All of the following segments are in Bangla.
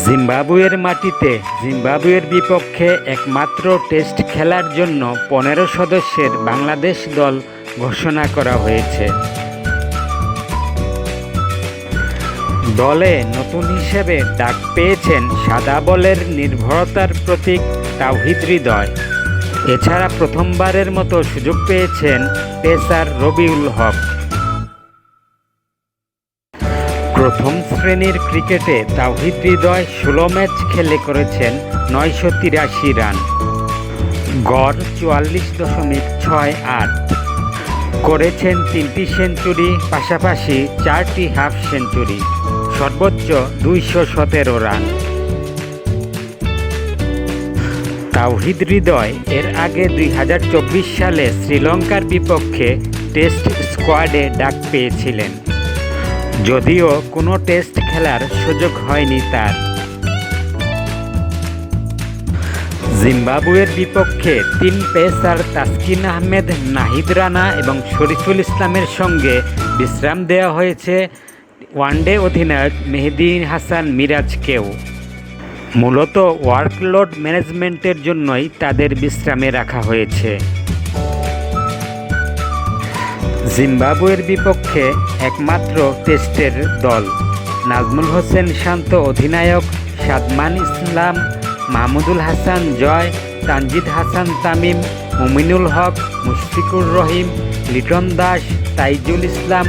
জিম্বাবুয়ের মাটিতে জিম্বাবুয়ের বিপক্ষে একমাত্র টেস্ট খেলার জন্য ১৫ সদস্যের বাংলাদেশ দল ঘোষণা করা হয়েছে। দলে নতুন হিসেবে ডাক পেয়েছেন সাদা বলের নির্ভরতার প্রতীক তাওহিদ হৃদয়। এছাড়া প্রথমবারের মতো সুযোগ পেয়েছেন পেসার রবিউল হক। প্রথম শ্রেণীর ক্রিকেটে তাওহিদ হৃদয় ১৬ ম্যাচ খেলে করেছেন ৯৮৩ রান, গড় ৪৪.৬৮, করেছেন ৩টি সেঞ্চুরি, পাশাপাশি ৪টি হাফ সেঞ্চুরি, সর্বোচ্চ ২১৭ রান। তাওহিদ হৃদয় এর আগে ২০২৪ সালে শ্রীলঙ্কার বিপক্ষে টেস্ট স্কোয়াডে ডাক পেয়েছিলেন, যদিও কোনো টেস্ট খেলার সুযোগ হয়নি তার। জিম্বাবুয়ের বিপক্ষে ৩ পেসার তাসকিন আহমেদ, নাহিদ রানা এবং শরীফুল ইসলামের সঙ্গে বিশ্রাম দেওয়া হয়েছে ওয়ানডে অধিনায়ক মেহেদী হাসান মিরাজকেও। মূলত ওয়ার্কলোড ম্যানেজমেন্টের জন্যই তাদের বিশ্রামে রাখা হয়েছে। জিম্বাবুয়ের বিপক্ষে একমাত্র টেস্টের দল নাজমুল হোসেন শান্ত অধিনায়ক, সাদমান ইসলাম, মাহমুদুল হাসান জয়, তানজিদ হাসান তামিম, মুমিনুল হক, মুশফিকুর রহিম, লিটন দাস, তাইজুল ইসলাম,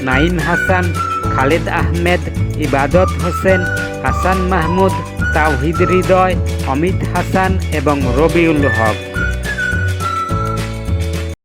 নাঈম হাসান, খালেদ আহমেদ, ইবাদত হোসেন, হাসান মাহমুদ, তাওহিদ হৃদয়, অমিত হাসান এবং রবিউল হক।